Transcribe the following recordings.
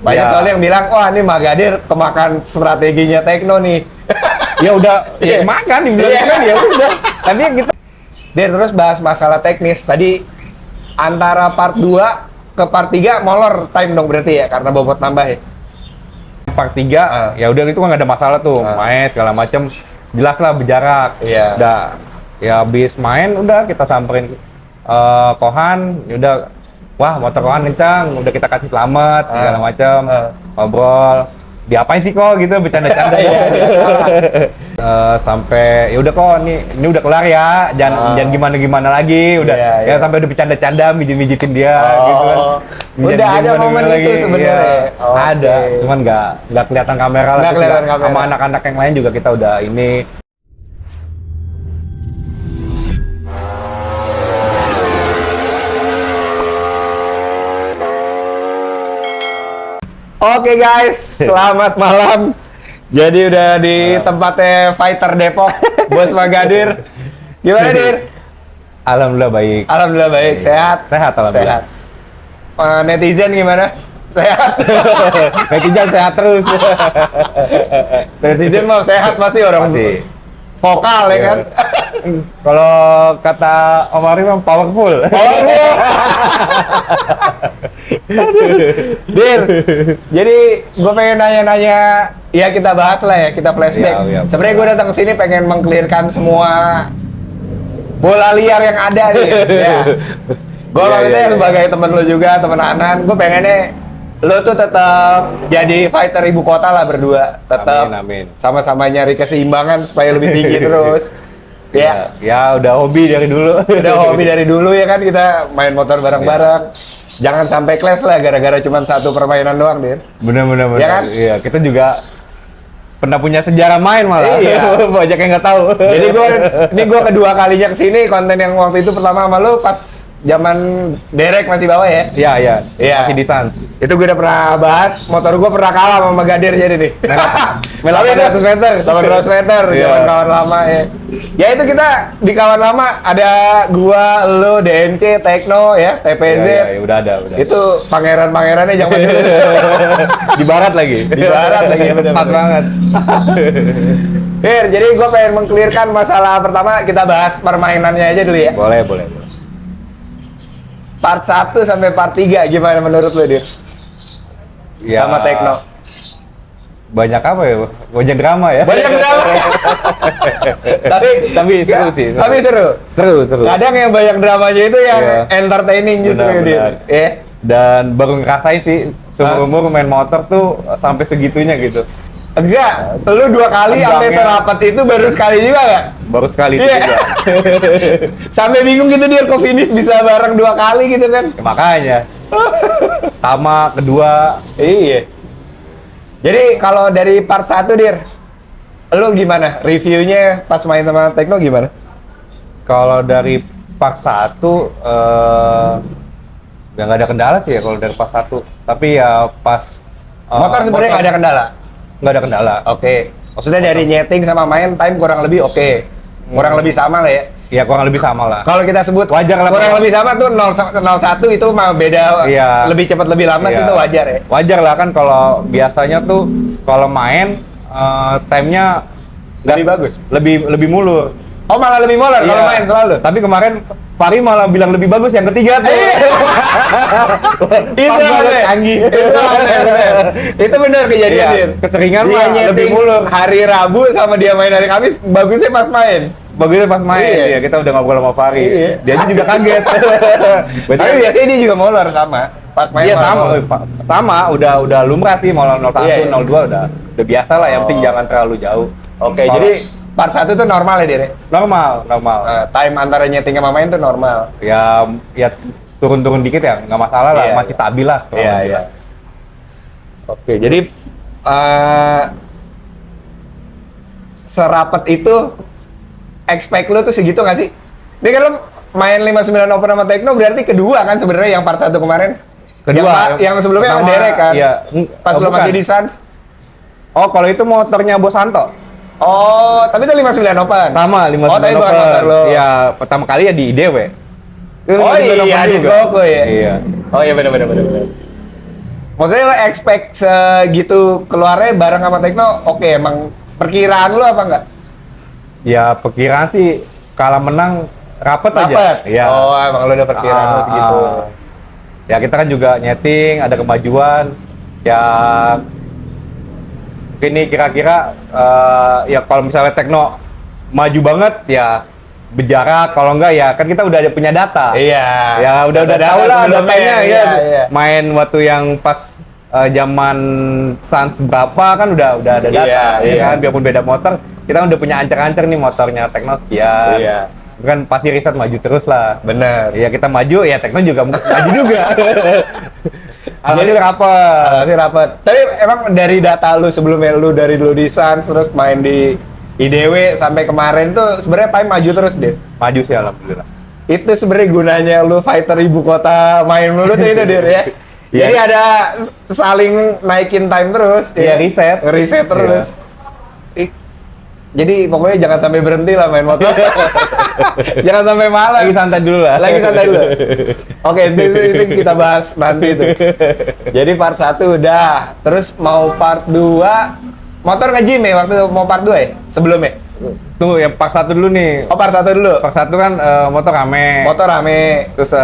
Banyak soalnya yang bilang, wah ini Magadir kemakan strateginya Tekno nih. Ya udah, ya makan dibilang kan ya udah. Tadi yang kita Terus bahas masalah teknis. Tadi antara part 2 ke part 3 molor time dong berarti ya, karena bobot nambah ya. part 3, ya udah itu kan nggak ada masalah tuh, main segala macem. Jelas lah berjarak. Iya. Udah, ya habis main udah kita samperin Kohan, ya udah. Wah, motor Kohan kencang, udah kita kasih selamat, segala macam, ngobrol. Diapain sih kok gitu, bercanda-canda. Sampai ya udah kok, ini udah kelar ya, jangan gimana-gimana lagi, udah ya sampai udah bercanda-canda, mijit-mijitin dia gitu kan. Udah ada momen itu sebenarnya. Ada, cuman nggak kelihatan kamera lah. Sama anak-anak yang lain juga kita udah ini. Oke guys, selamat malam. Jadi udah di tempatnya Fighter Depok, Bos Magadir. Gimana Dir? Alhamdulillah baik. Alhamdulillah baik, sehat. Sehat alhamdulillah. Sehat. Netizen gimana? Sehat. Netizen sehat terus. Netizen mau sehat pasti orang Pasti. vokal ya kan. Kalau kata Om Ari mah powerful. Dir, jadi gue pengen nanya-nanya, ya kita bahas lah ya, kita flashback. Iya, Sebenarnya gue datang ke sini pengen mengklirkan semua bola liar yang ada nih. Ya. Gue maksudnya sebagai temen lo juga, temen Anan, gue pengennya lo tuh tetap jadi fighter ibu kota lah berdua, tetap Amin. sama-sama nyari keseimbangan supaya lebih tinggi terus. Ya udah hobi dari dulu. Udah hobi dari dulu ya kan, kita main motor bareng-bareng. Jangan sampai clash lah gara-gara cuma satu permainan doang, Dir. Bener. Ya kan? Iya, kita juga pernah punya sejarah main malah. Iya. Banyak yang nggak tahu. Jadi gue kedua kalinya kesini, konten yang waktu itu pertama sama lu pas zaman Derek masih bawa ya? Iya. Iya. Masih di Sans. Itu gue udah pernah bahas, motor gue pernah kalah sama Magadir jadi nih. 800 meter. 800 meter, Iya. zaman kawan lama ya. Ya itu kita di kawan lama, ada gua, lu, DNC, Tekno ya, TPZ. Iya, udah ada. Itu pangeran-pangerannya zaman dulu. Di barat lagi. Di barat lagi, bener. Pas banget. Bir, jadi gue pengen mengklirkan masalah pertama, kita bahas permainannya aja dulu ya. Boleh. Part 1 sampai part 3 gimana menurut lu, Dir? Ya, Sama Tekno. banyak apa ya? Banyak drama ya. Banyak drama. tapi seru sih. Tapi seru. Seru. Kadang yang banyak dramanya itu yang entertaining justru, Benar. Dir. Dan baru ngerasain sih seumur-umur main motor tuh sampai segitunya gitu. Enggak, lu 2 kali sampai serapat itu baru sekali juga nggak? Baru sekali itu Iya. juga. Sampai bingung gitu dia kok finish bisa bareng 2 kali gitu kan? Ya, makanya. Pertama, kedua. Iya. Jadi kalau dari part 1, Dir, lu gimana? Reviewnya pas main sama Tekno gimana? Kalau dari part 1 ya nggak ada kendala sih ya kalau dari part 1. Tapi ya pas Motor sebenarnya nggak ada kendala? Nggak ada kendala. Oke. Maksudnya dari nyeting sama main time kurang lebih oke. Kurang lebih sama lah ya. Ya kurang lebih sama lah. Kalau kita sebut Wajar lah, kurang Pak. lebih sama tuh 01 itu mah beda. Iya. Lebih cepat lebih lambat Iya. itu wajar ya. Wajar lah kan kalau biasanya tuh kalau main time-nya Lebih bagus. lebih mulur. Oh malah lebih molor kalau Iya. main selalu. Tapi kemarin Fahri malah bilang lebih bagus yang ketiga tuh. Itu aneh. Itu benar kejadian. Iya, Dir. keseringan Dia mah lebih nyeting mulur. hari Rabu sama dia main hari Kamis, bagusnya pas main. Bagusnya pas main, Iya. ya kita udah ngobrol sama Fahri. Iya. Dia aja juga kaget. Berarti Tapi biasanya dia juga molor sama. Pas main Iya malah sama, molor. sama udah lumrah sih mau 01, Iya, iya. 02 udah biasa lah, yang penting jangan terlalu jauh. Oke, Kalau- jadi part 1 tuh normal ya, Dir? normal. Time antara nyeting sama main tuh normal. Ya turun-turun dikit ya, nggak masalah lah, Iya, masih stabil lah. Iya. Oke, jadi serapat itu expect lu tuh segitu nggak sih? Ini kan lu main 59 Open sama Tekno berarti kedua kan sebenarnya yang part 1 kemarin? Kedua. Yang sebelumnya sama Pertama, Derek kan? iya. Pas lu Bukan. masih di Sans? Oh, kalau itu motornya Bosanto. Oh, tapi itu 59 Open? Sama 59 Oh, tapi bukan motor lu? Iya, pertama kali ya di IDW. Itu Oh 59 iya, Open di juga. Koko ya? Iya. Oh iya benar. Maksudnya lo expect segitu keluarnya bareng sama Tekno, oke, emang perkiraan lo apa enggak? Ya perkiraan sih kalah menang rapet aja. Ya. Oh, emang lo udah perkiraan lo segitu. Ya kita kan juga nyeting, ada kemajuan. Ya ini kira-kira ya kalau misalnya Tekno maju banget ya berjarak, kalau enggak ya kan kita udah ada punya data. Iya. Ya udah tahu lah datanya ya. Iya. Main waktu yang pas zaman Suns berapa kan udah ada data. Ya kan biarpun beda motor, kita udah punya ancer-ancer nih motornya Tekno sekian. Iya. Kan pasti riset maju terus lah. Bener. Ya kita maju ya Tekno juga maju juga. Alhamdulillah rapet. Tapi emang dari data lu sebelumnya lu dari dulu di Suns terus main di IDW sampai kemarin tuh sebenarnya time maju terus deh. Maju sih alhamdulillah. Itu sebenarnya gunanya lu fighter ibu kota main mulu tuh itu dir ya. Iya. Jadi ada saling naikin time terus. Iya, riset terus. Jadi pokoknya jangan sampai berhenti lah main motor. Jangan sampai malas. Lagi santai dulu lah. Oke, itu kita bahas nanti itu. Jadi part 1 udah. Terus mau part 2 motor nge-gym ya waktu mau part 2 ya? Sebelumnya? Tuh yang part 1 dulu nih. Oh, part 1 dulu. Part 1 kan motor rame. Terus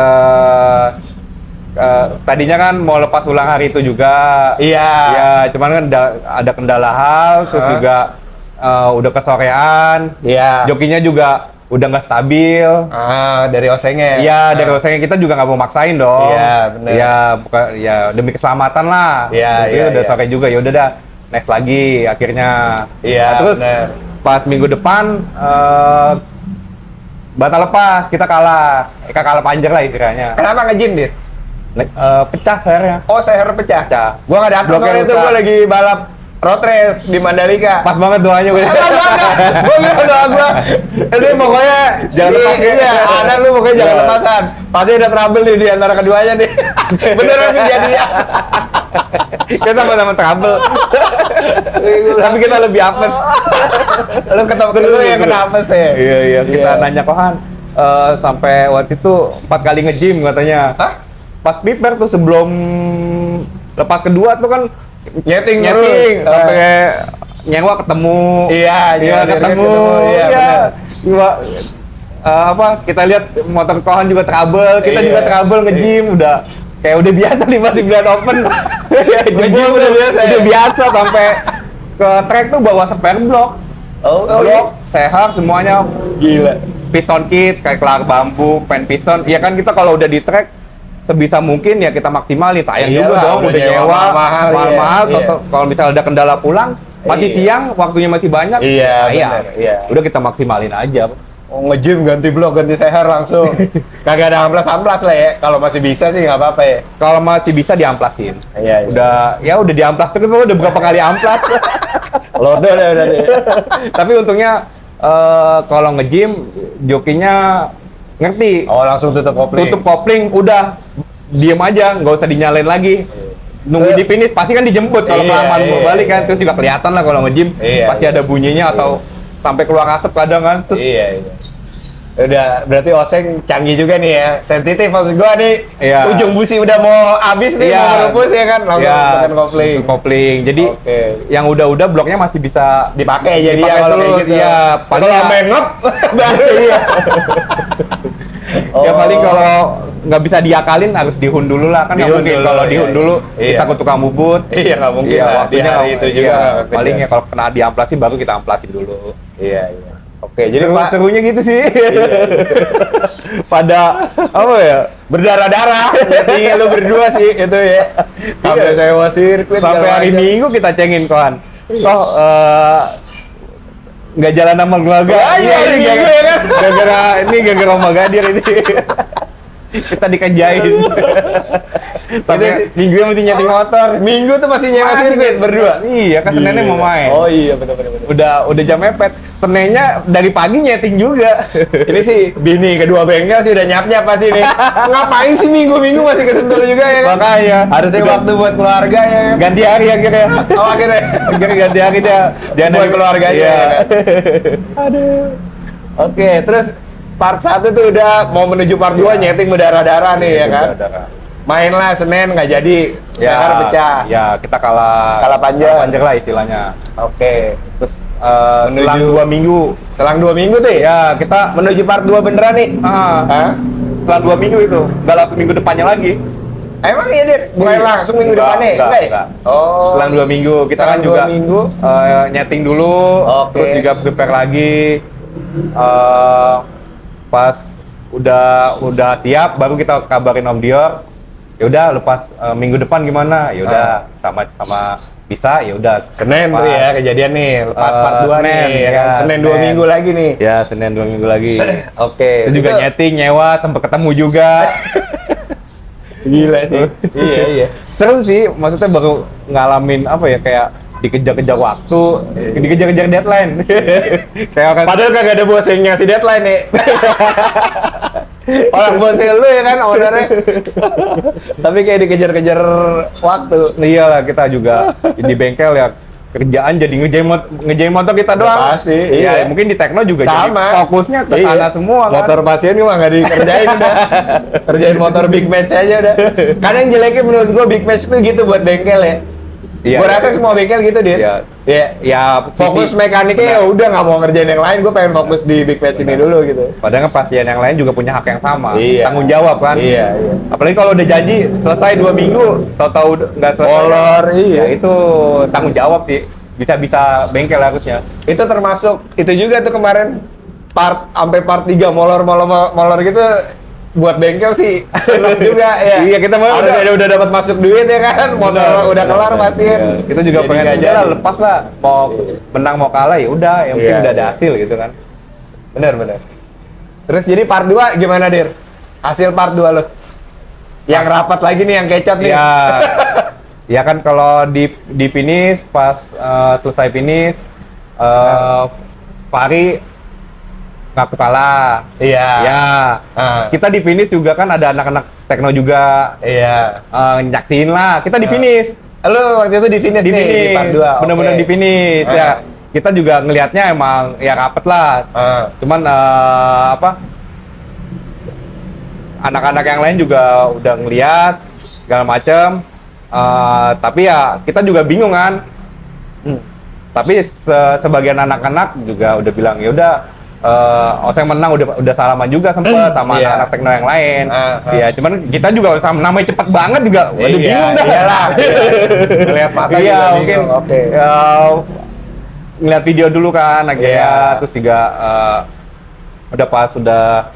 tadinya kan mau lepas ulang hari itu juga. Iya. Ya, cuman kan ada kendala hal, terus juga udah kesorean. Iya. Jokinya juga udah nggak stabil. Dari osengnya. Iya, dari osengnya kita juga nggak mau maksain dong. Iya, benar. Ya, bukan ya demi keselamatan lah. Iya, Jadi iya, udah iya. sore juga, ya udah dah next lagi akhirnya. Iya, terus benar. pas minggu depan batal lepas, kita kalah panjer lah istilahnya. Kenapa nge-gym dia? Pecah sehernya. Oh, seher pecah. Gua nggak datang Bloknya soalnya itu, rusak. gua lagi balap road race di Mandalika. Pas banget doanya gue. Gue bilang doa gue, ini pokoknya Jangan lepas ya. Iya, anak lu pokoknya jangan Iya. lepasan. Pasti ada trouble nih di antara keduanya nih. Beneran kejadian. Kita sama-sama trouble. Tapi kita lebih apes. Lu ketemu lu yang kena apes ya? Iya, kita Iya. nanya Kohan sampai waktu itu 4 kali nge-gym katanya. Hah? Pas prepare tuh sebelum lepas kedua tuh kan Nyeting sampai nyewa ketemu. Iya, ketemu. Iya, Iya. Kita lihat motor Kohan juga trouble, kita Iya. juga trouble nge-gym udah kayak udah biasa nih pas di bulan open. Nge-gym udah biasa ya? Udah biasa sampai ke track tuh bawa spare block. Blok, sehat semuanya. Gila. Piston kit kayak kelar bambu, pen piston. Ya kan kita kalau udah di track sebisa mungkin ya kita maksimalin. Sayang Iyalah, juga dong udah udah nyewa mahal-mahal. iya. Kalau misalnya ada kendala pulang masih Iya. siang, waktunya masih banyak. Iya, Nah, benar, iya. Udah kita maksimalin aja. Oh, nge-gym ganti blok, ganti seher langsung. Kagak ada amplas-amplas lah ya. Kalau masih bisa sih nggak apa-apa ya. Kalau masih bisa diamplasin. Iya. Udah diamplas terus, udah berapa kali amplas. Lodo udah. Tapi untungnya kalau nge-gym jokinya ngerti. Oh, langsung tutup kopling. Tutup kopling, udah diem aja, nggak usah dinyalain lagi. Nunggu di finish pasti kan dijemput kalau Iya, kelamaan iya. mau balik kan, terus juga kelihatan lah kalau nge-gym Iya, pasti iya. ada bunyinya atau sampai keluar asap kadang kan. Terus Iya. Udah, berarti Oseng canggih juga nih ya. Sensitif maksud gua nih. Iya. Ujung busi udah mau habis nih, Iya. mau ngerebus ya kan. Langsung Iya, tekan kopling. kopling. Jadi Oke. yang udah-udah bloknya masih bisa Dipakai jadi dipakai ya kalau terus. kayak gitu. Iya, paling kalau ya- sampai ngep baru iya. Ya Oh. paling kalau nggak bisa diakalin harus dihun dulu lah kan nggak Dihun mungkin dulu, kalau iya, dihun iya. dulu Iya. kita ke tukang bubut. Iya, nggak mungkin lah. Di waktunya hari itu juga iya, nggak paling kerja. ya kalau kena diamplasin baru kita amplasin dulu. Iya. Oke, jadi Pak Serunya gitu sih. Iya. Pada apa ya? berdarah-darah. Jadi lu berdua sih itu ya. Sampai sewa sirkuit Sampai segala hari macam. Minggu kita cengin kawan. Kok nggak jalan sama keluarga? Iya, hari ini Minggu ya kan? gara-gara Om Magadir ini. Kita dikerjain. Sampai minggunya mesti nyeting motor. Minggu tuh masih nyewa sirkuit berdua. Iya, kan Seninnya mau main. Oh iya, benar. Udah jam mepet. Seninnya dari pagi nyeting juga. Ini sih bini kedua bengkel sih udah nyap-nyap pasti nih. Ngapain sih minggu-minggu masih kesentul juga ya kan? Makanya. Harusnya waktu buat keluarga ya. Ganti hari akhirnya. Oh akhirnya. Akhirnya ganti hari dia. Buat keluarganya Iya. ya kan? Aduh. Oke, terus part 1 tuh udah mau menuju part 2 nyeting berdarah-darah nih ya kan? main lah Senin nggak jadi, Sangkar pecah. Ya, kita kalah panjang lah istilahnya. Oke. Terus selang 2 minggu. Selang 2 minggu tuh Ya, kita menuju part 2 beneran nih. Hah? Selang 2 minggu itu, nggak langsung minggu depannya lagi. Emang iya deh, mulai langsung minggu depannya? Enggak. Oh. Selang 2 minggu, kita Selang kan juga 2 minggu. nyeting dulu, terus juga prepare lagi. Pas udah siap, baru kita kabarin Om Dior. Ya udah, lepas minggu depan gimana? Ya udah, sama bisa. Ya udah. Senin tuh ya kejadian nih, lepas part 2 nih, ya kan? Senin 2 minggu lagi nih. Ya, Senin 2 minggu lagi. Oke. Itu juga nyeting, nyewa, sempet ketemu juga. Gila sih. Iya. Seru sih, maksudnya baru ngalamin apa ya, kayak dikejar-kejar waktu, dikejar-kejar deadline. Kayak orang Padahal kagak ada bos yang ngasih deadline nih. Orang bosnya lu ya kan, ownernya. Tapi kayak dikejar-kejar waktu. iyalah, kita juga di bengkel ya kerjaan jadi ngejain motor kita doang. Pasti, Iya, iya. mungkin di Tekno juga Sama. jadi fokusnya ke sana semua kan. Motor pasien gua nggak dikerjain udah. Kerjain motor big match aja udah. Karena yang jeleknya menurut gua big match tuh gitu buat bengkel ya. Iya, Gua rasa iya. semua bengkel gitu, Dit. Iya. Iya. Ya, Fokus mekaniknya ya udah nggak mau ngerjain yang lain, gua pengen fokus di big match ini dulu gitu. Padahal pasien yang lain juga punya hak yang sama, Iya. tanggung jawab kan. Iya. Apalagi kalau udah janji selesai 2 minggu, tahu-tahu nggak selesai. Molor, iya. Ya, itu tanggung jawab sih. Bisa bengkel harusnya. Itu termasuk itu juga tuh kemarin sampai part 3 molor gitu buat bengkel sih seneng juga ya. Iya, kita mau udah dapat masuk duit ya kan, motor udah kelar pasien. Iya. Kita juga Jadi pengen nggak udah lah, jadi. lepas lah, mau menang mau kalah ya udah, yang penting Iya, udah ada iya. hasil gitu kan. Bener. Terus jadi part 2 gimana, Dir? Hasil part 2 lo? Yang rapat lagi nih, yang kecap nih. Ya, ya kan kalau di finish pas selesai finish, Fahri ngaku kalah. Iya. Ya, kita di finish juga kan ada anak-anak Tekno juga Iya. nyaksiin lah. Kita di finish. Lo waktu itu di finish Di nih, di finish. part 2. Bener-bener di finish ya. Kita juga ngelihatnya emang ya rapet lah. Cuman anak-anak yang lain juga udah ngelihat segala macem. Tapi ya kita juga bingung kan. Tapi sebagian anak-anak juga udah bilang ya udah Oseng menang, udah salaman juga sempet sama Iya. anak-anak Tekno yang lain. Ya cuman kita juga namanya cepet banget juga udah bingung dah. Iyalah. Ngeliat mata Iya, juga mungkin bingung. Oke. ngeliat video dulu kan akhirnya. Iya. Terus juga udah pas udah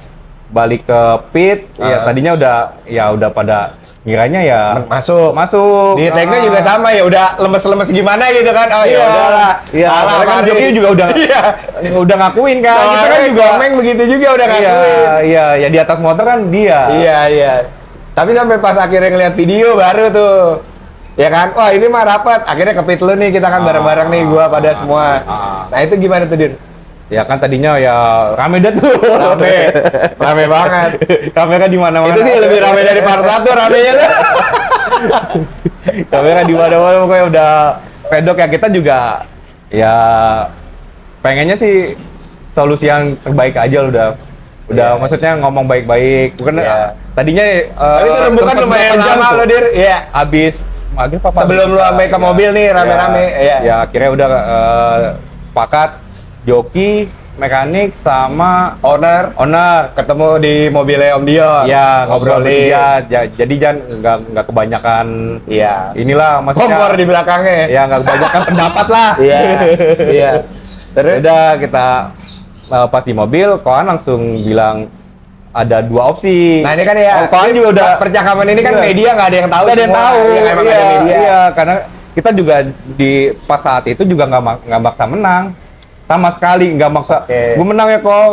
balik ke pit, ya tadinya udah pada ngiranya ya Masuk. Di Tekno juga sama ya, udah lemes-lemes gimana gitu kan. Oh ya udahlah. Iya, Kalah kan Fahri. Joki juga udah ngakuin kan. Kita Soalnya kan juga Komeng begitu juga udah ngakuin. Iya, ya di atas motor kan dia. Iya. Tapi sampai pas akhirnya ngeliat video baru tuh. Ya kan, wah ini mah rapat. Akhirnya ke pit lu nih, kita kan bareng-bareng nih, gua pada semua. Nah itu gimana tuh, Dir? Ya kan tadinya ya rame dah tuh. Rame banget. Kamera di mana-mana. Itu sih lebih rame dari part 1 ramenya tuh. Kamera di mana-mana pokoknya udah pedok ya. Kita juga ya pengennya sih solusi yang terbaik aja udah Iya. maksudnya ngomong baik-baik. Bukan Iya. tadinya Tapi itu rembukan tempat lumayan berapa jam lama tuh. lo, Dir. Iya. Habis maghrib apa? Sebelum lu sampai ke mobil nih, rame-rame. Iya. Ya akhirnya udah sepakat joki, mekanik sama Owner ketemu di mobilnya Om Dion. ya ngobrol Ngobrolin. bertiga. Jadi jangan nggak kebanyakan Iya. inilah maksudnya. Kompor di belakangnya. Ya nggak kebanyakan pendapat lah. Iya. Terus Udah kita pas di mobil, Kohan langsung bilang ada 2 opsi. nah ini kan ya, Kohan juga udah percakapan ini kan Iya. media nggak ada yang tahu. Nggak ada yang semua. tahu. Yang emang Iya, ada media. iya, karena kita juga di pas saat itu juga nggak maksa menang. Sama sekali nggak maksa. Oke. Gue menang ya kok,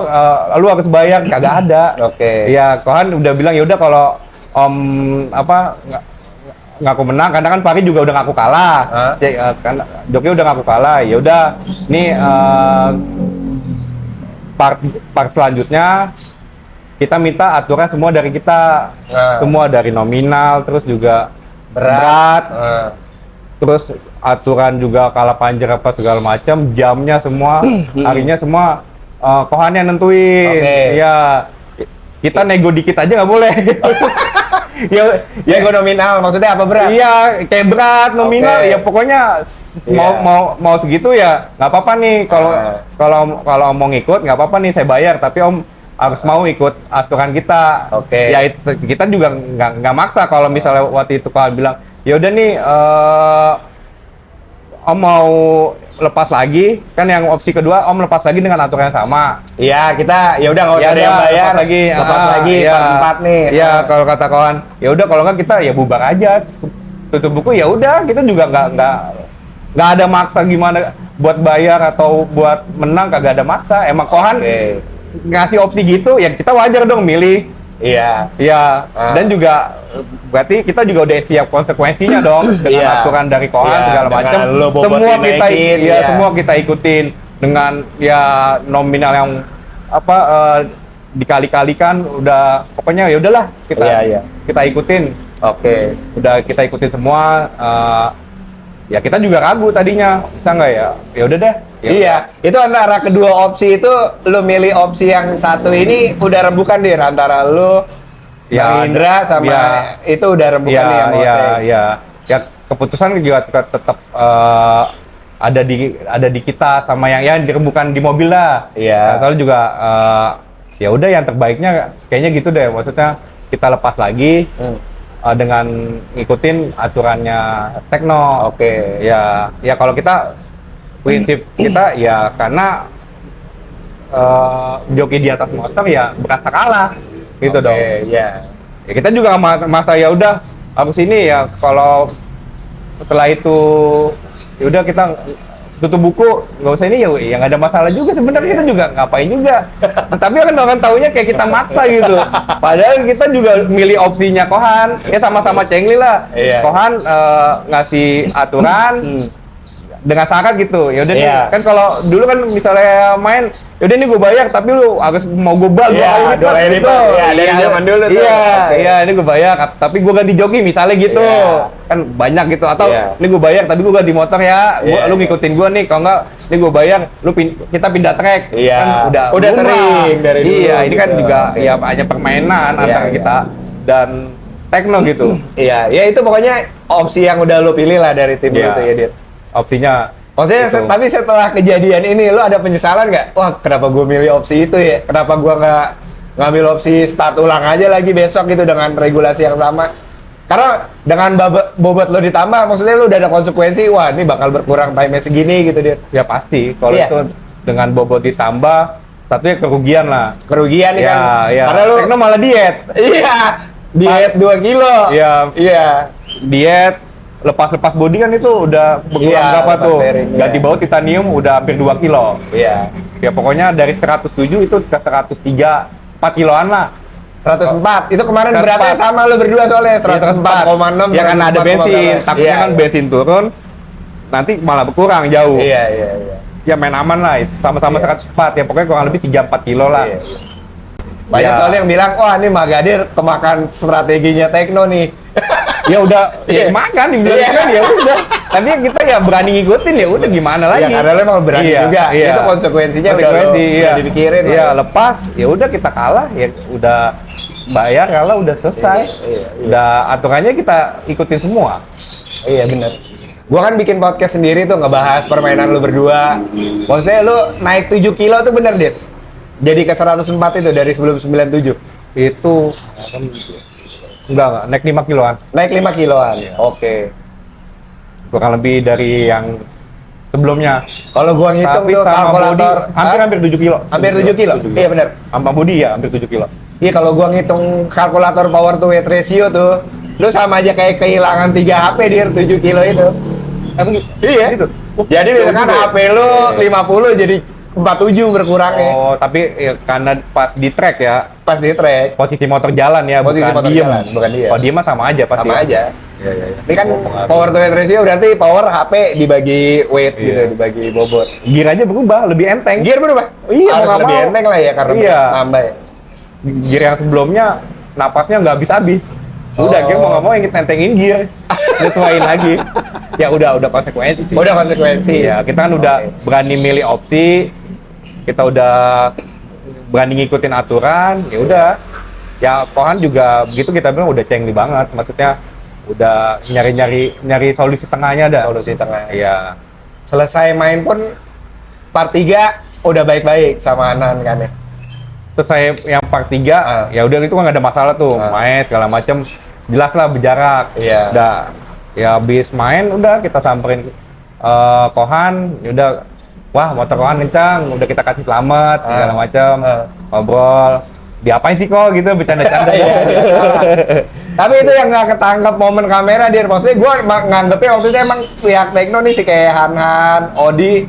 lu harus bayar, kagak ada. Oke. Iya, Kohan udah bilang ya udah kalau Om ngaku menang, karena kan Fahri juga udah ngaku kalah. Kan Joki udah ngaku kalah. Ya udah, nih part selanjutnya kita minta aturan semua dari kita, semua dari nominal, terus juga berat. Terus aturan juga kalah panjer apa segala macam, jamnya semua, harinya semua Kohan yang nentuin. Oke. Ya kita nego dikit aja nggak boleh. Ya gue nominal, maksudnya apa berat? Iya, kayak berat nominal Oke. ya pokoknya mau segitu ya nggak apa-apa nih kalau mau ngikut nggak apa-apa nih saya bayar tapi Om harus mau ikut aturan kita. Oke. Ya kita juga nggak maksa kalau misalnya waktu itu kalau bilang ya udah nih Om mau lepas lagi kan yang opsi kedua Om lepas lagi dengan aturan yang sama. Iya, kita ya udah nggak usah Ya ada yang udah, bayar, lepas lagi ya. Empat nih. Ya kalau kata kawan, ya udah kalau nggak kita ya bubar aja, tutup buku ya udah kita juga nggak ada maksa gimana buat bayar atau buat menang kagak ada maksa. Emang Kohan Oke. ngasih opsi gitu, ya kita wajar dong milih. Iya. Ya, dan juga berarti kita juga udah siap konsekuensinya dong dengan Iya. aturan dari Kohan Iya, segala dengan macam. lo bobot Semua kita dinaikin, ya iya. semua kita ikutin dengan ya nominal yang apa dikali-kalikan udah pokoknya ya udahlah kita Iya. kita ikutin. Oke. Udah kita ikutin semua ya kita juga ragu tadinya bisa nggak ya? Ya udah deh. Ya Iya, itu antara kedua opsi itu lu milih opsi yang satu ini udah rembukan Dir antara lu Ya, Bang Indra sama ya. itu udah rembukan ya, nih yang mau ya, saya. ya keputusan juga tetap ada di kita sama yang dirembukan di mobil lah. Iya. Nah, soalnya juga ya udah yang terbaiknya kayaknya gitu deh. Maksudnya kita lepas lagi dengan ngikutin aturannya Tekno. Oke. Ya kalau kita prinsip kita ya karena joki di atas motor ya berasa kalah gitu dong. Iya. Ya kita juga masa ya udah habis ini ya kalau setelah itu ya udah kita tutup buku nggak usah ini ya nggak ada masalah juga sebenarnya kita juga ngapain juga. Tapi kan orang taunya kayak kita maksa gitu. Padahal kita juga milih opsinya Kohan ya sama-sama cengli lah. Iya. Kohan ngasih aturan dengan syarat gitu. Ya udah nih, Iya. kan kalau dulu kan misalnya main ya udah nih gue bayar tapi lu harus mau gue bal Iya, dua kali lipat. Iya, dari zaman dulu tuh. Iya, Oke. iya ini gue bayar tapi gue ganti joki misalnya gitu. Iya. Kan banyak gitu atau Iya. ini gue bayar tapi gue ganti motor ya. Iya, Lu iya. ngikutin gue nih kalau enggak ini gue bayar kita pindah track. Iya. Kan udah lumrah. sering dari dulu. Iya, ini kan gitu. juga Oke. ya hanya permainan Iya, antara iya. kita dan Tekno gitu. Iya, ya itu pokoknya opsi yang udah lu pilih lah dari tim lu Iya. tuh ya Dir. Opsinya Maksudnya, Gitu. tapi setelah kejadian ini, lu ada penyesalan nggak? Wah, kenapa gue milih opsi itu ya? Kenapa gue nggak ngambil opsi start ulang aja lagi besok gitu dengan regulasi yang sama? Karena dengan bobot lo ditambah, maksudnya lu udah ada konsekuensi, wah ini bakal berkurang time-nya segini gitu dia. ya pasti kalau Iya. itu dengan bobot ditambah satunya kerugian lah. Kerugian nih kan? Ya, Karena lu, Tekno malah diet. iya, diet 2 kilo. Iya. Iya. Diet lepas body kan itu udah berkurang Iya, berapa lepas tuh? bearing, Ganti iya. baut titanium udah hampir 2 kilo. Iya. Ya pokoknya dari 107 itu ke 103, 4 kiloan lah. 104. Itu kemarin 104. beratnya sama lu berdua soalnya 104,6. Ya kan ada 104,6. bensin, takutnya Iya, kan bensin turun nanti malah berkurang jauh. Iya. Ya main aman lah, sama-sama Iya. 104 ya pokoknya kurang lebih 3-4 kilo lah. Iya. Banyak Ya. soalnya yang bilang, wah ini Magadir kemakan strateginya Tekno nih. Ya udah Iya. ya makan dibilang Iya. kan ya udah. Tapi kita ya berani ngikutin ya udah gimana lagi. Iya, karena lo emang berani Iya, juga. iya. Itu konsekuensinya Konsekuensi, udah dipikirin. Iya, lah. lepas ya udah kita kalah ya udah bayar kalah udah selesai. Iya. Udah aturannya kita ikutin semua. Iya bener. Gua kan bikin podcast sendiri tuh ngebahas permainan lu berdua. Maksudnya lu naik 7 kilo tuh bener, Dit? Jadi ke 104 itu dari sebelum 97. Itu enggak naik 5 kiloan. Naik 5 kiloan. Iya. Oke. Kurang lebih dari yang sebelumnya. Kalau gua ngitung Tapi tuh sama body kalkulator hampir 7 kilo. hampir 7 kilo. Iya bener. Sama body ya hampir 7 kilo. Iya kalau gua ngitung kalkulator power to weight ratio tuh, lu sama aja kayak kehilangan 3 HP dir 7 kilo itu. Emang Iya. gitu. Jadi misalkan Gitu ya? HP lu 50 jadi 47 berkurangnya Oh, tapi ya, karena pas di track ya, pas di track. posisi motor jalan ya, Posisi bukan motor diem. jalan, bukan diem. Kalau diem mah sama aja pasti. Sama aja. Iya, iya, iya. Ini kan Oh, pengaruh. power to weight ratio berarti power HP dibagi weight Iya. gitu, dibagi bobot. Gear aja berubah, lebih enteng. Gear berubah? Iya, harus mau nggak lebih mau. enteng lah ya karena Iya. nambah ya. Gear yang sebelumnya napasnya nggak habis-habis. Udah, Oh. gear mau nggak mau yang kita entengin gear, nyesuaiin lagi. Ya udah konsekuensi sih. Udah konsekuensi. Iya, kita kan udah Oke. berani milih opsi, kita udah berani ngikutin aturan, ya udah. Ya Kohan juga begitu, kita bilang udah cengli banget, maksudnya udah nyari solusi tengahnya dah. Solusi tengah. Iya. Selesai main pun part 3 udah baik-baik sama Anan kan ya. Selesai yang part 3, ya udah itu kan nggak ada masalah tuh, main segala macem, jelas lah berjarak. Iya. Udah, ya habis main udah kita samperin Kohan, ya udah, wah motor Kohan kencang, udah kita kasih selamat segala macem, ngobrol, diapain sih kok gitu, bercanda-canda. Tapi itu yang nggak ketangkep momen kamera dia. Maksudnya gue nganggepnya waktu itu emang pihak Tekno nih, si kayak Han, Odi,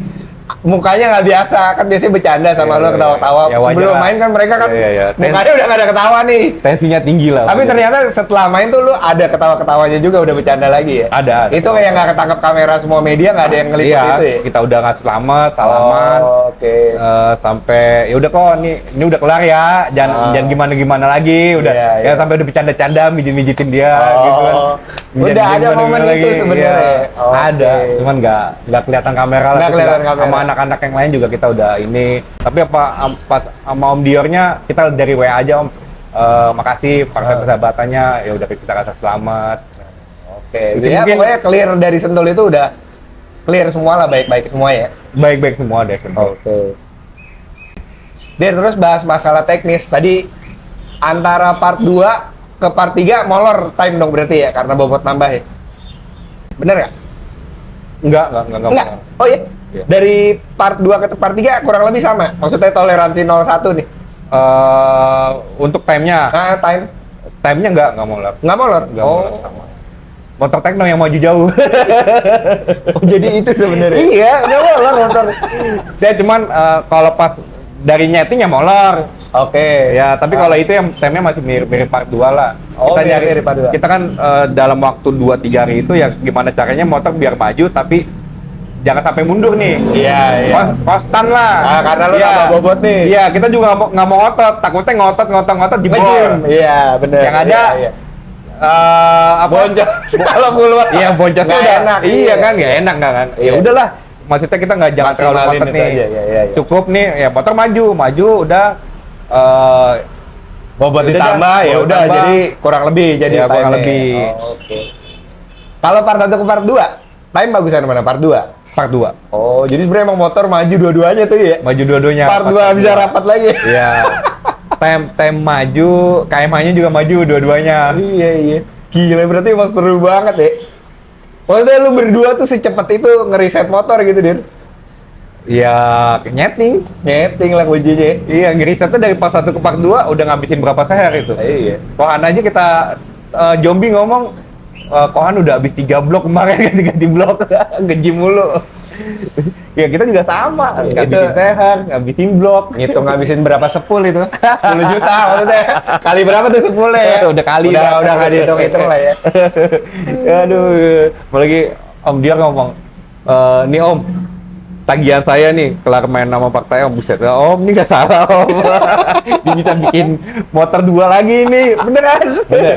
mukanya nggak biasa, kan biasanya bercanda sama lo, ketawa-tawa. Ya, sebelum wajar. main kan mereka kan Iya. mukanya udah nggak ada ketawa nih. Tensinya tinggi lah. Tapi ternyata setelah main tuh lu ada ketawa-ketawanya juga, udah bercanda lagi ya? Ada. Itu kayak nggak ketangkep kamera semua media, nggak ada yang ngeliput Iya, itu ya? kita udah ngasih selamat, salaman, Oke. sampai ya udah kok ini udah kelar ya, jangan gimana lagi, udah Iya. ya sampai udah bercanda-canda, mijitin dia gitu kan. Udah ada momen itu sebenarnya. Iya, ada, cuman nggak kelihatan kamera lah. Nggak Terus kelihatan kamera. sama anak-anak yang lain juga kita udah ini. Tapi pas sama Om Diornya kita dari WA aja, Om. Makasih partai persahabatannya, ya udah kita kasih selamat. Oke. Jadi Ya, mungkin- pokoknya clear dari Sentul itu udah clear semua lah, baik-baik semua ya. Baik-baik semua deh. Oke. Dir, terus bahas masalah teknis. Tadi antara part 2 ke part 3 molor time dong berarti ya, karena bobot nambah ya. Bener nggak? Enggak. Enggak. Oh iya. Iya. Dari part 2 ke part 3 kurang lebih sama. Maksudnya toleransi 01 nih. Untuk time-nya, Nah, time-nya nggak molor. nggak molor. Nggak molor sama. Motor Tekno yang maju jauh. Oh, jadi itu sebenarnya. Iya, nggak molor motor. Ya cuman kalau pas dari nyeting ya molor. Oke. Ya, tapi kalau itu yang time-nya masih mirip part 2 lah. Oh, Kita nyari, mirip part 2. kita kan dalam waktu 2-3 hari itu ya gimana caranya motor biar maju tapi jangan sampai mundur nih. Iya. Konstan lah. Ah, karena lu Iya. nambah bobot nih. Iya, kita juga nggak mau ngotot. Takutnya ngotot jebol. Nge-gym. Iya, bener. Yang ada Iya. boncos kalau keluar. Iya, boncosnya Nggak udah enak. iya kan, nggak enak kan. Ya Iya. udahlah. Maksudnya kita nggak jangan terlalu Maksimalin ngotot itu nih. aja, iya. Cukup nih, ya motor maju udah Bobot Udah ditambah dah, ya bobot udah, tambah. jadi kurang lebih jadi Iya, kurang time-nya. lebih. Oh, oke. Kalau part 1 ke part 2, time bagusan mana? Part 2. part 2. Oh, jadi sebenarnya emang motor maju dua-duanya tuh ya. Maju dua-duanya. Part pas 2 bisa dua. rapat lagi. Iya. Time maju, KMH-nya juga maju dua-duanya. Iya. Gila, berarti emang seru banget ya. Maksudnya lu berdua tuh secepat itu ngeriset motor gitu, Dir. Iya, nyeting. Nyeting lah kuncinya. Iya, ngerisetnya dari part 1 ke part 2 udah ngabisin berapa sehari itu. Iya. Kohan aja kita Jombi ngomong Kohan udah habis 3 blok kemarin ganti blok nge-gym mulu. Ya kita juga sama, ngabisin seher, ngabisin blok. Ngitung ngabisin berapa sepul itu? 10 juta maksudnya. Kali berapa tuh sepulnya ya? Udah kali Udah nggak dihitung-hitung lah ya. Aduh, apalagi Om dia ngomong, nih Om, tagihan saya nih kelar main sama partai Om, buset, Om ini nggak salah Om. Dia bisa bikin motor 2 lagi nih, beneran. Bener.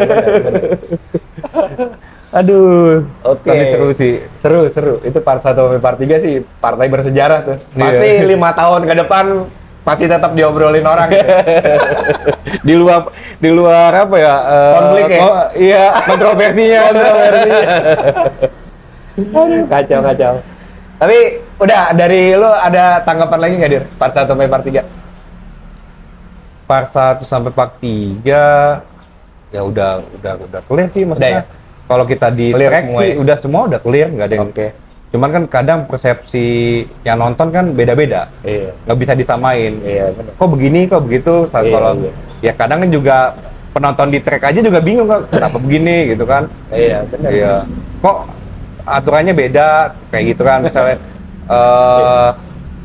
Aduh, Oke. tapi seru sih. Seru. Itu part 1 sampai part 3 sih partai bersejarah tuh. Iya. Pasti 5 tahun ke depan masih tetap diobrolin orang. Gitu. di luar apa ya? Konflik ya? Iya, kontroversinya. Aduh, kacau. Tapi udah dari lu ada tanggapan lagi nggak, Dir? Part 1 sampai part 3? Part 1 sampai part 3 ya udah clear sih maksudnya. Udah ya? Kalau kita di Clear track semua sih ya? udah semua udah clear, nggak ada yang. Oke. Cuman kan kadang persepsi yang nonton kan beda-beda. Iya. Nggak bisa disamain. Iya, benar. Kok begini, kok begitu. Saat Iya, kalau iya. ya kadang kan juga penonton di track aja juga bingung kok kenapa begini gitu kan. Iya, benar. Iya. Kok aturannya beda kayak gitu kan misalnya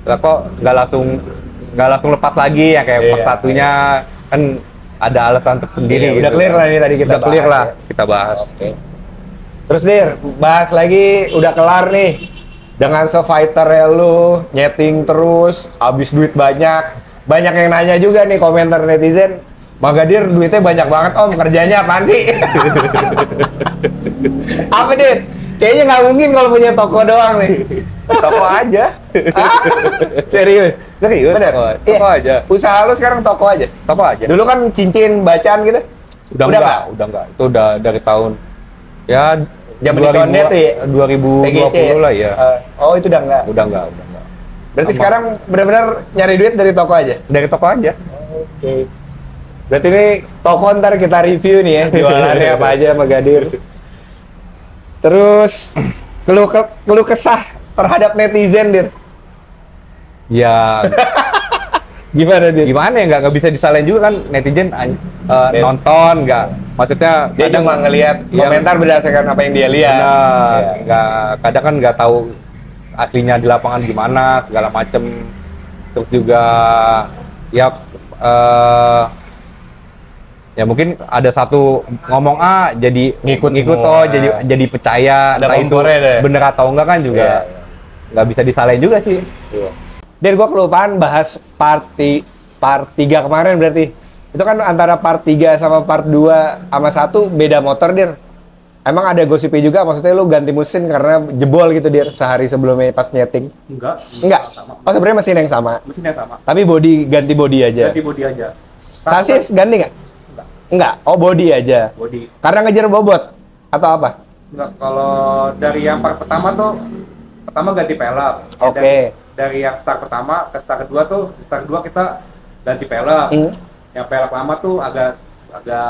lah kok nggak langsung lepas lagi ya kayak Iya, part satunya kan ada alasan tersendiri. Iya, udah gitu clear kan. lah ini tadi kita Udah clear bahas lah ya. kita bahas. Oke. Terus Dir, bahas lagi, udah kelar nih dengan se-fighter ya lu, nyeting terus, habis duit banyak. Banyak yang nanya juga nih komentar netizen, Magadir duitnya banyak banget Om, kerjanya apaan sih? Apa Dir? Kayaknya nggak mungkin kalau punya toko doang nih. Toko aja. Ah, serius? Serius? Bener? Toko aja. Usaha lu sekarang toko aja? Toko aja. Dulu kan cincin bacaan gitu? Udah enggak. Itu udah dari tahun ya Zaman di Kondet tuh ya? 2020 PGC lah ya. Oh itu udah enggak? Udah enggak. Berarti Sama. sekarang benar-benar nyari duit dari toko aja? Dari toko aja. Oke. Berarti ini toko ntar kita review nih ya, jualannya apa aja sama Gadir. Terus keluh kesah terhadap netizen, Dir. Ya Gimana, Dir? gimana ya, nggak bisa disalahin juga kan netizen nonton nggak, maksudnya Dia kadang cuma ngelihat Iya. komentar berdasarkan apa yang dia lihat. benar, Iya. nggak, kadang kan nggak tahu aslinya di lapangan gimana segala macem. Terus juga ya ya mungkin ada satu ngomong A jadi Ngikut ngikut semua. oh jadi percaya. Ada Entah itu kompornya deh. bener atau enggak kan juga Iya. nggak bisa disalahin juga sih. Dir, gua kelupaan bahas part 3 kemarin berarti. Itu kan antara part 3 sama part 2 sama 1 beda motor, Dir. Emang ada gosipnya juga, maksudnya lu ganti mesin karena jebol gitu, Dir, sehari sebelumnya pas nyeting? Enggak. Enggak? Sama. Oh sebenarnya mesin yang sama? Mesin yang sama. Tapi ganti body aja? Ganti bodi aja. Sasis ganti nggak? Enggak. Enggak? Oh body aja? Bodi. Karena ngejar bobot? Atau apa? Enggak. Kalau dari yang part pertama tuh, pertama ganti pelek. Oke. Dari yang start pertama ke start kedua tuh, start kedua kita ganti pelek. Hmm. Yang pelek lama tuh agak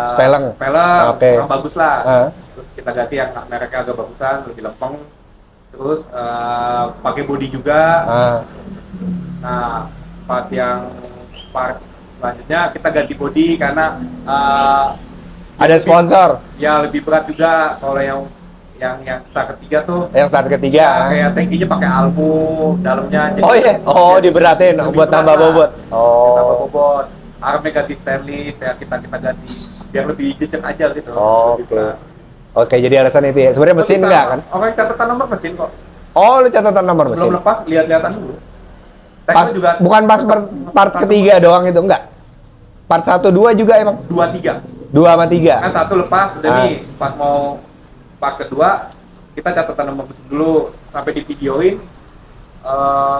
Speleng. Oke. kurang bagus lah. Ah. Terus kita ganti yang mereknya agak bagusan, lebih lempeng. Terus pakai bodi juga. Ah. Nah, part selanjutnya kita ganti bodi karena Ada sponsor? ya lebih berat juga. Kalau yang start ketiga tuh Yang start ketiga? ya, kayak tankinya pakai almu dalamnya. Oh iya? Oh ya, diberatin lebih buat berat tambah lah. bobot? Tambah Oh. bobot. Armnya ganti stainless, ya kita ganti biar lebih jejak aja gitu. Oh, Lebih oke. berat. Oke, jadi alasan itu ya. Sebenarnya mesin Tapi enggak sama. kan? Oke, catatan nomor mesin kok. Oh, lu catatan nomor mesin. Belum lepas, lihat-lihatan dulu. Pas, Tekno bukan pas part ketiga doang itu enggak? Part 1 2 juga emang? 2, 3. 2 sama 3. Kan satu lepas udah Ah. nih, pas mau part kedua kita catatan nomor mesin dulu sampai di videoin.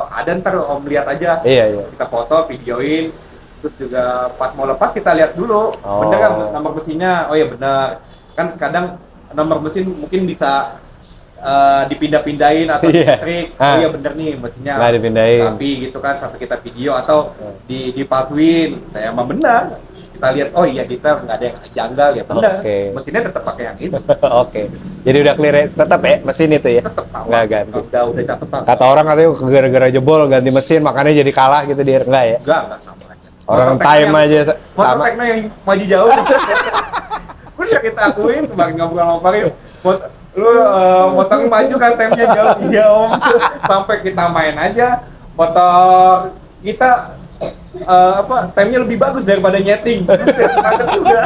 Ada ntar om lihat aja. Iya. Kita foto, videoin, terus juga pas mau lepas kita lihat dulu. Oh. Bener kan nomor mesinnya? Oh iya bener. Kan kadang nomor mesin mungkin bisa dipindah-pindahin atau Iya. trik. Ah. Oh iya bener nih mesinnya. Nggak dipindahin. Rapi gitu kan sampai kita video atau dipalsuin. Nah emang bener. Kita lihat oh iya kita nggak ada yang janggal ya bener. Oke. Mesinnya tetap pakai yang ini. Oke. Jadi udah clear tetap ya mesin itu ya? Tetap sama. Nggak ganti. Udah catatan. Kata orang katanya gara-gara jebol ganti mesin makanya jadi kalah gitu dia. Enggak ya? Enggak sama aja. Orang Motor time Tekno aja motor sama. Tekno yang maju jauh. Udah kita akuin kemarin ngobrol sama Farid. Motor maju kan temnya jauh iya om. Sampai kita main aja motor kita temnya lebih bagus daripada nyeting. Mantap juga.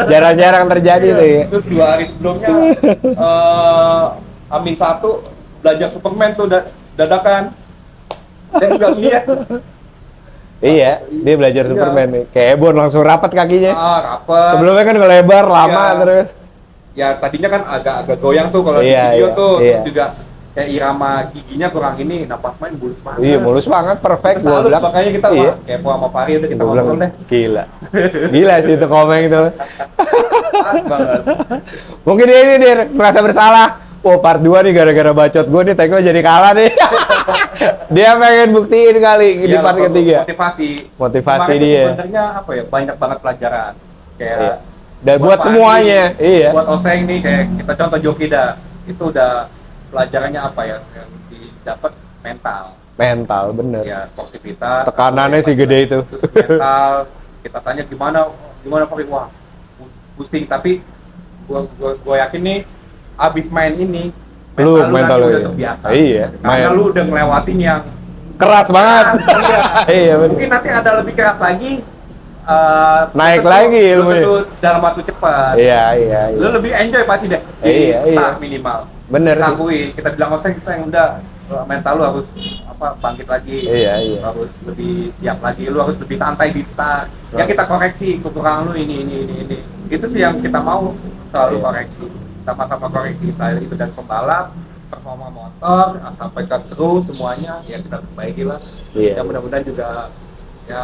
Jarang-jarang terjadi tuh ya. Terus 2 hari sebelumnya Amin 1 belajar Superman tuh dadakan. Saya juga lihat. Iya, dia belajar Iya. Superman nih. Kayak Ebon langsung rapat kakinya. Rapet. Sebelumnya kan ngelebar lama Iya. terus. Ya tadinya kan agak goyang tuh kalau di Iya, video iya, tuh, iya. terus juga kayak irama giginya kurang ini, nah pas main mulus banget. Iya, mulus banget, perfect Kita gua salut, bilang. makanya kita Iya. wah, kepo sama Fahri udah kita Gua bilang, ngobrol deh. gila. Gila sih itu komen itu. Pas banget. Mungkin dia ini dia merasa bersalah. Oh, part 2 nih gara-gara bacot gue nih Tekno jadi kalah nih. Dia pengen buktiin kali di Iya, part ketiga. Motivasi Motivasi Kemarin tuh dia. sebenarnya apa ya, banyak banget pelajaran. Kayak Iya. Dan buat Fahri, semuanya, iya. Buat Oseng nih kayak kita contoh joki dah. Itu udah pelajarannya apa ya yang didapat mental. Mental, bener. Ya, sportivitas. Tekanannya sih gede itu. Terus mental, kita tanya gimana Fahri, wah pusing, tapi gua yakin nih abis main ini Mental nanti lu udah iya. terbiasa. Iya, Karena main. lu udah ngelewatin yang Keras banget. Iya. Iya, bener. Mungkin nanti ada lebih keras lagi. Naik tentu- lagi lu ilmunya. tentu dalam waktu cepat. Iya. Lu lebih enjoy pasti deh. Iya, Di iya. start minimal. Bener Kita sih. akui, kita bilang sayang udah mental lu harus bangkit lagi. Iya. Lu harus lebih siap lagi, lu harus lebih santai di start. Ya kita koreksi kekurangan lu ini. Itu sih yang kita mau selalu Iya. koreksi. sama-sama koreksi detail itu dan pembalap, performa motor, sampai ke kru semuanya ya kita perbaiki lah. Iya. Ya mudah-mudahan juga ya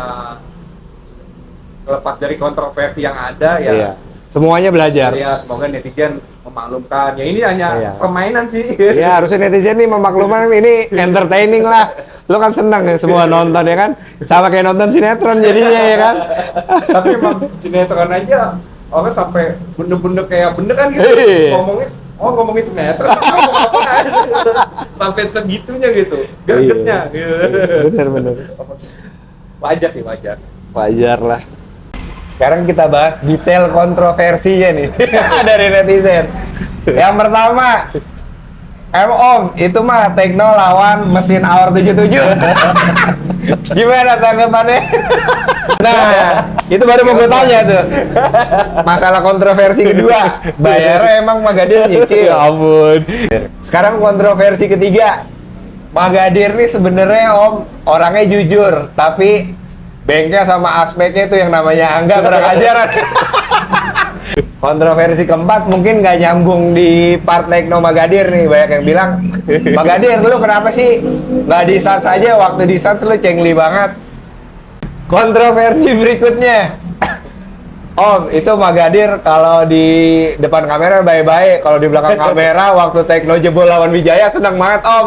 terlepas dari kontroversi yang ada ya. Iya. Semuanya belajar. Ya semoga netizen memaklumkan. Ya ini hanya Iya. permainan sih. Ya harusnya netizen nih memaklumkan ini entertaining lah. Lo kan senang ya semua nonton ya kan? Sama kayak nonton sinetron jadinya ya kan? Tapi emang sinetron aja orang sampai bener-bener kayak bener kan gitu. Iya. Ngomongin sinetron. Ngomong apaan? Sampai segitunya gitu. Gregetnya gitu. Bener-bener. Wajar sih, wajar. Wajar lah. Sekarang kita bahas detail kontroversinya nih dari netizen. Yang pertama, Om, itu mah Tekno lawan mesin Hour 77. Gimana tanggapannya? Nah, itu baru mau gue tanya tuh. Masalah kontroversi kedua, bayarnya emang Magadir nyicil. Ya ampun. Sekarang kontroversi ketiga, Magadir nih sebenarnya Om orangnya jujur, tapi bengkel sama aspeknya itu yang namanya Angga kurang ajaran. Kontroversi keempat mungkin nggak nyambung di part Tekno Magadir nih, banyak yang bilang Magadir lu kenapa sih nggak di Sans aja, waktu di Sans lu cengli banget. Kontroversi berikutnya, Om itu Magadir kalau di depan kamera baik-baik, kalau di belakang kamera waktu Tekno jebol lawan Wijaya senang banget Om.